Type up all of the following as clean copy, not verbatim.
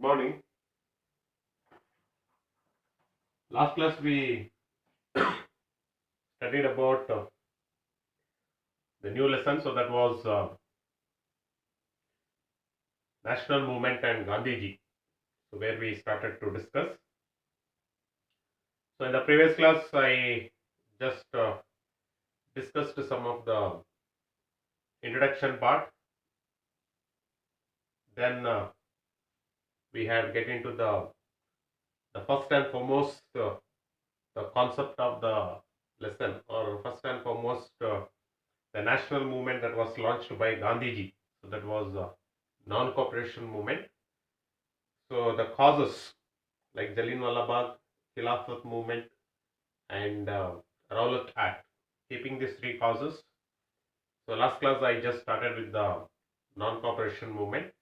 Morning. Last class we studied about the new lesson. So that was national movement and Gandhiji. So where we started to discuss. So in the previous class, I just discussed some of the introduction part. Then we had get into the first and foremost the concept of the lesson, or first and foremost the national movement that was launched by Gandhiji. So that was non-cooperation movement. So the causes like Jallianwala Bagh, Khilafat movement, and Rowlatt Act, keeping these three causes. So last class I just started with the non-cooperation movement.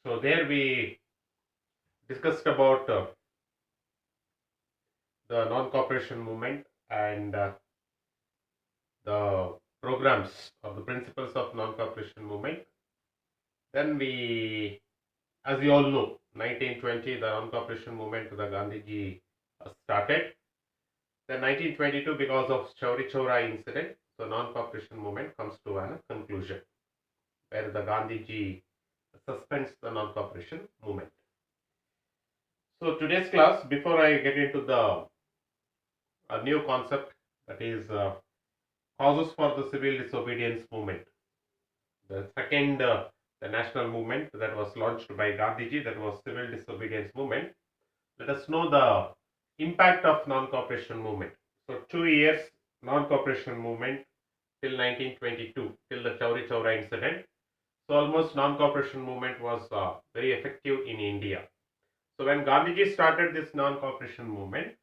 So there we discussed about the non-cooperation movement and the programs of the principles of non-cooperation movement. Then we, as you all know, 1920 the non-cooperation movement, the Gandhiji started. Then 1922, because of Chauri Chaura incident, the non-cooperation movement comes to a conclusion, where the Gandhiji suspends the non-cooperation movement. So today's class, before I get into the a new concept, that is causes for the civil disobedience movement. The second, the national movement that was launched by Gandhiji, that was civil disobedience movement. Let us know the impact of non-cooperation movement. So 2 years non-cooperation movement till 1922, till the Chauri Chaura incident. So almost non-cooperation movement was very effective in India. So when Gandhiji started this non-cooperation movement,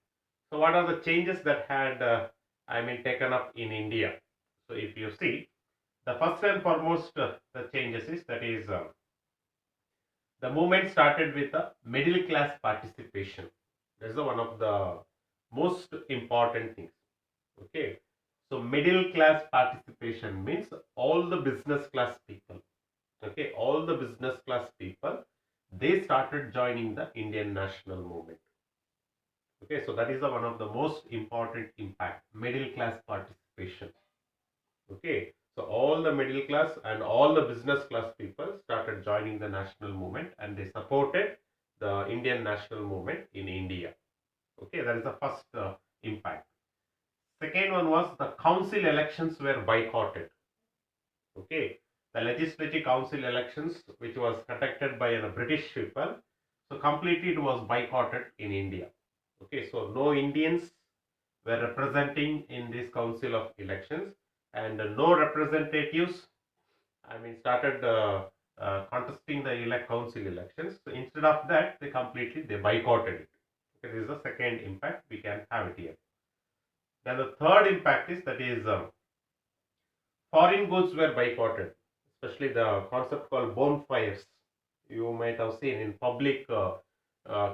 so what are the changes that had taken up in India? So if you see, the first and foremost the changes is, that is the movement started with a middle class participation. That is one of the most important things. Okay, so middle class participation means all the business class people. Okay, all the business class people, they started joining the Indian national movement. Okay, so that is one of the most important impact, middle class participation. Okay, so all the middle class and all the business class people started joining the national movement, and they supported the Indian national movement in India. Okay, that is the first impact. Second one was the council elections were boycotted. Okay, the legislative council elections, which was conducted by the British people, so completely it was boycotted in India. Okay, so no Indians were representing in this council of elections, and no representatives started contesting the council elections. So instead of that, they boycotted it. Okay, this is the second impact we can have it here. Then the third impact is, that is foreign goods were boycotted, especially the concept called bonfires. You might have seen in public,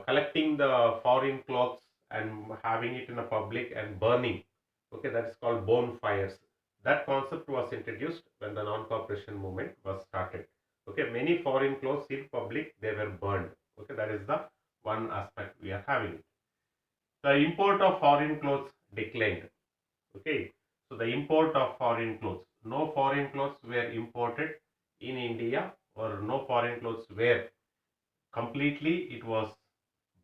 collecting the foreign clothes and having it in a public and burning. Okay, that is called bonfires. That concept was introduced when the non-cooperation movement was started. Okay, many foreign clothes in public, they were burned. Okay, that is the one aspect we are having it. The import of foreign clothes declined. Okay, so the import of foreign clothes, no foreign clothes were imported in India, or no foreign clothes were completely, it was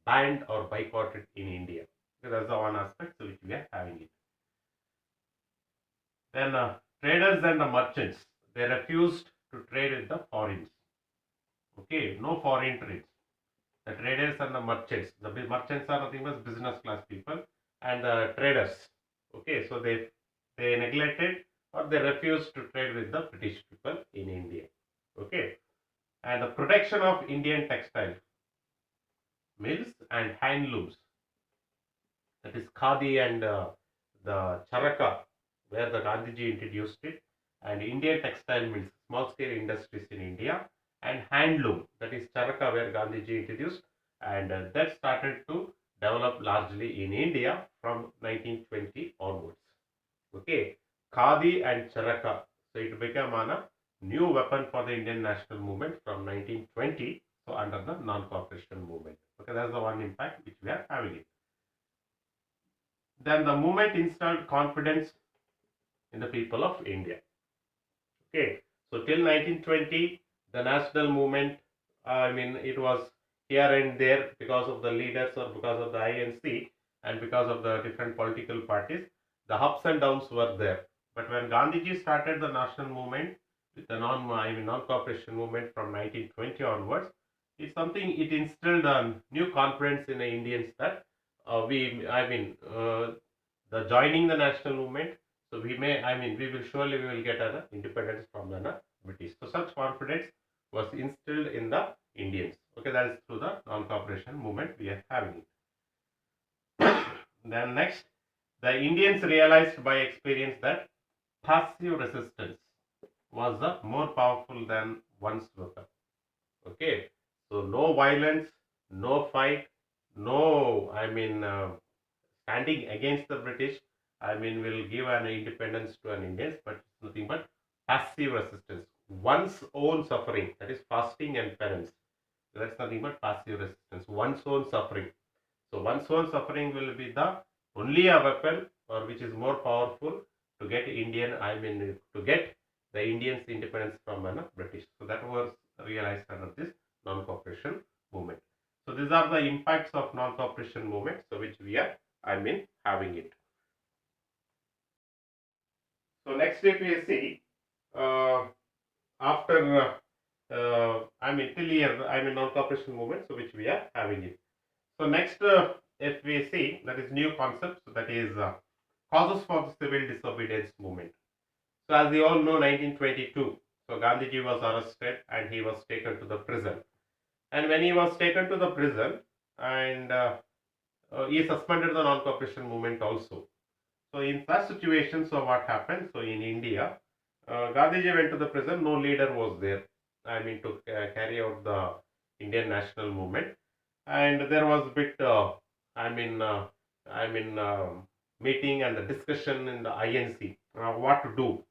banned or boycotted in India. So that's the one aspect which we are having it. Then traders and the merchants, they refused to trade with the foreigners. Okay, no foreign trades. The traders and the merchants, the merchants are nothing but business class people, and the traders. Okay, so they neglected or they refused to trade with the British people in India. Okay, and the protection of Indian textile mills and handlooms, that is khadi and the charaka, where the Gandhiji introduced it, and Indian textile mills, small scale industries in India, and handloom, that is charaka, where Gandhiji introduced, and that started to develop largely in India from 1920 onwards. Okay, khadi and charaka, so it became new weapon for the Indian national movement from 1920, so under the non-cooperation movement. Okay, that's the one impact which we are having it. Then the movement instilled confidence in the people of India. Okay, so till 1920, the national movement, it was here and there because of the leaders or because of the INC and because of the different political parties. The ups and downs were there. But when Gandhiji started the national movement with the non-cooperation movement from 1920 onwards, it's something it instilled a new confidence in the Indians that the joining the national movement, so we will surely we will get an independence from the British. So such confidence was instilled in the Indians. Okay, that is through the non-cooperation movement we are having it. Then next, the Indians realized by experience that passive resistance was the more powerful than one's weapon. Okay, so no violence, no fight, no standing against the British, will give an independence to an Indians, but it's nothing but passive resistance. One's own suffering, that is fasting and penance. So that's nothing but passive resistance. One's own suffering. So one's own suffering will be the only a weapon or which is more powerful to get to get the Indians independence from the British. So that was realized under this non-cooperation movement. So these are the impacts of non-cooperation movement, so which we are having it. So next if we see, after till year, non-cooperation movement, so which we are having it. So next, if we see, that is new concepts, that is causes for the civil disobedience movement. So as we all know, 1922, so Gandhiji was arrested and he was taken to the prison. And when he was taken to the prison, and he suspended the non-cooperation movement also. So in such situation, so what happened? So in India, Gandhiji went to the prison. No leader was there. To carry out the Indian national movement, and there was a bit. I mean, uh, I mean, meeting and the discussion in the INC. What to do?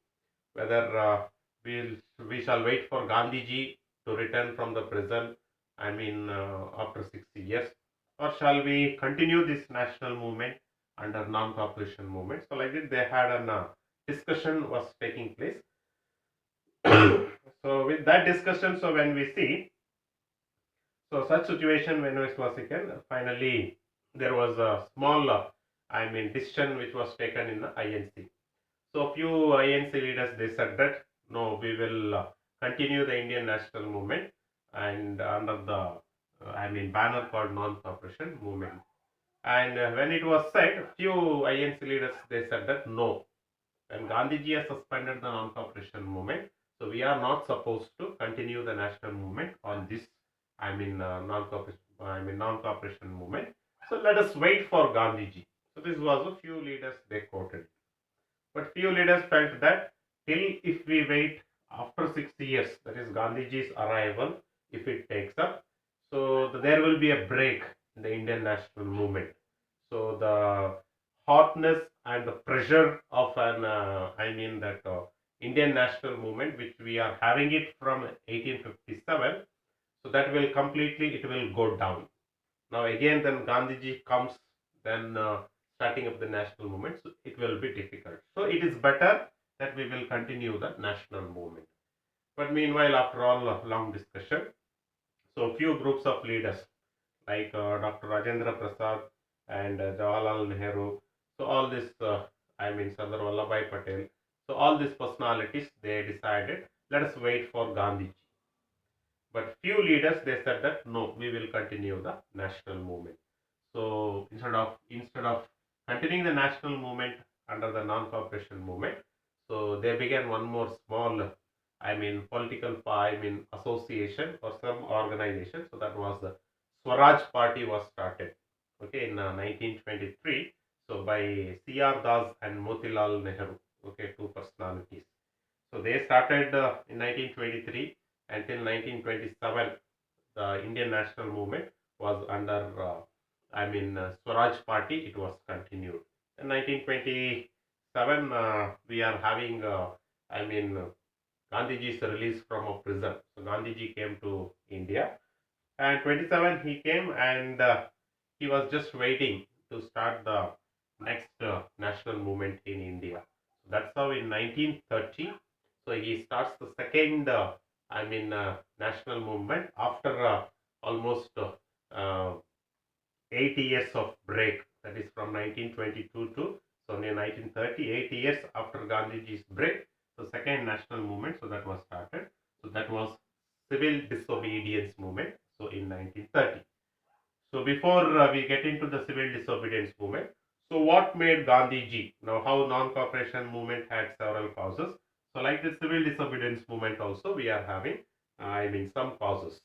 Whether we shall wait for Gandhiji to return from the prison. After 60 years, or shall we continue this national movement under non-cooperation movement? So like this, they had an discussion was taking place. So with that discussion, so when we see, so such situation when it was taken, finally there was a small, decision which was taken in the INC. So few INC leaders they said that no, we will continue the Indian national movement and under the banner called non-cooperation movement. And when it was said, few INC leaders they said that no, when Gandhiji has suspended the non-cooperation movement, so we are not supposed to continue the national movement on this non-cooperation movement. So let us wait for Gandhiji. So this was a few leaders they quoted. But few leaders felt that till if we wait after 60 years, that is Gandhiji's arrival, if it takes up, so there will be a break in the Indian national movement. So the hotness and the pressure of an, Indian national movement, which we are having it from 1857, so that will completely, it will go down. Now again, then Gandhiji comes, then starting up the national movement, so it will be difficult. So it is better that we will continue the national movement. But meanwhile, after all long discussion, so few groups of leaders like Dr. Rajendra Prasad and Jawaharlal Nehru, so all this, Sardar Vallabhbhai Patel, so all these personalities, they decided, let us wait for Gandhiji. But few leaders, they said that no, we will continue the national movement. So instead of continuing the national movement under the non-cooperation movement, so they began one more small, political, association or some organization. So that was the Swaraj Party was started. Okay, in 1923. So by C.R. Das and Motilal Nehru. Okay, two personalities. So they started in 1923 until 1927. The Indian national movement was under Swaraj Party. It was continued. In 1927, we are having Gandhiji's release from a prison. So Gandhiji came to India, and 27 he came, and he was just waiting to start the next national movement in India. So that's how in 1930, so he starts the second, national movement after almost 8 years of break. That is from 1922 to so in 1930, 8 years after Gandhiji's break, the second national movement. So that was started. So that was civil disobedience movement. So in 1930. So before we get into the civil disobedience movement, so what made Gandhiji? Now how non-cooperation movement had several causes. So like the civil disobedience movement also we are having, some causes.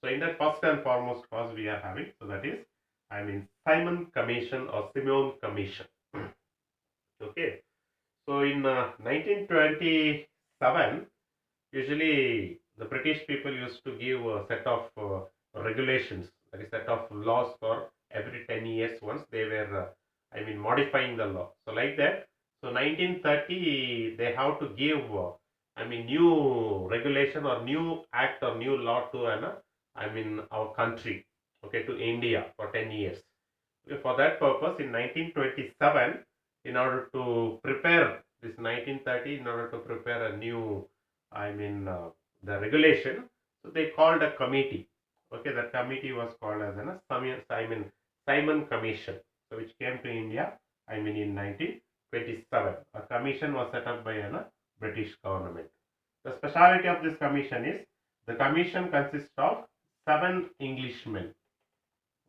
So in that first and foremost cause we are having, so that is, Simon Commission or Simon Commission. Okay. So in 1927, usually the British people used to give a set of regulations, that is set of laws for every 10 years once they were, modifying the law. So like that, so 1930 they have to give, new regulation or new act or new law to our country, okay, to India for 10 years. Okay, for that purpose, in 1927, in order to prepare this 1930, in order to prepare a new, the regulation, so they called a committee. Okay, that committee was called as a Simon Commission, so which came to India, in 1927. A commission was set up by a British government. The speciality of this commission is the commission consists of 7 Englishmen.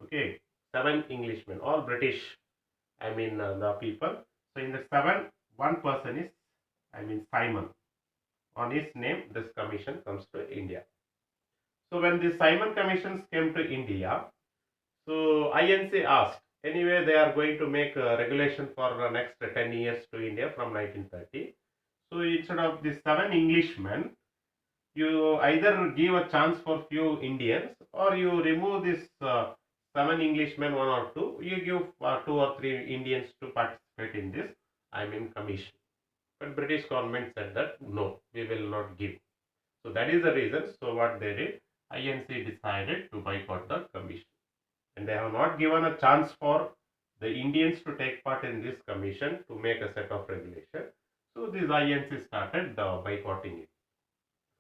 Okay, 7 Englishmen, all British, the people. So in the seven, one person is, Simon. On his name, this commission comes to India. So when the Simon commissions came to India, so INC asked, anyway, they are going to make a regulation for the next 10 years to India from 1930. So instead of the 7 Englishmen, you either give a chance for few Indians, or you remove this 7 Englishmen, one or two, you give 2 or 3 Indians to participate in this, commission. But British government said that no, we will not give. So that is the reason. So what they did, INC decided to boycott the commission. And they have not given a chance for the Indians to take part in this commission to make a set of regulation. So this INC started boycotting it.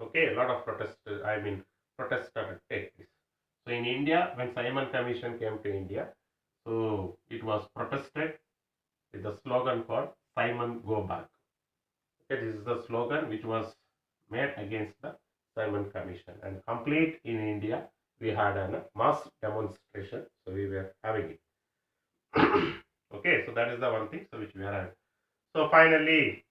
Okay, a lot of protests started take place. So in India, when Simon Commission came to India, so it was protested with the slogan called Simon Go Back. Okay, this is the slogan which was made against the Simon Commission, and complete in India we had a mass demonstration. So we were having it. Okay, so that is the one thing so which we are having. So finally,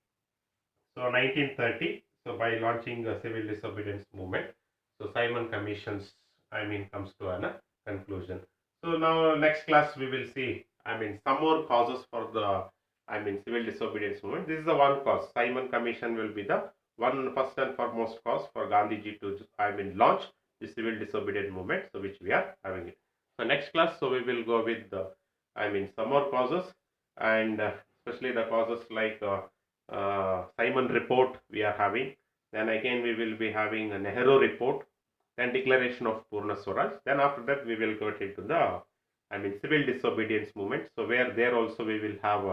so 1930, so by launching the civil disobedience movement, so Simon Commissions, comes to a conclusion. So now next class we will see, some more causes for the, civil disobedience movement. This is the one cause. Simon Commission will be the one first and foremost cause for Gandhiji to, launch the civil disobedience movement, so which we are having it. So next class, so we will go with the, some more causes, and especially the causes like Simon report we are having. Then again we will be having a Nehru report, then declaration of Purna Swaraj. Then after that we will go into the, civil disobedience movement. So where there also we will have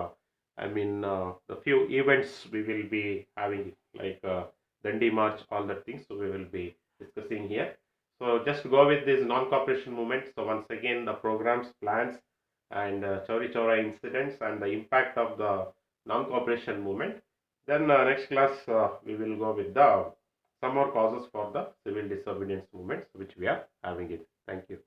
the few events we will be having, like Dandi March, all the things. So we will be discussing here. So just go with this non-cooperation movement. So once again, the programs, plans, and Chauri Chaura incidents, and the impact of the non-cooperation movement. Then next class we will go with the some more causes for the civil disobedience movements which we are having it. Thank you.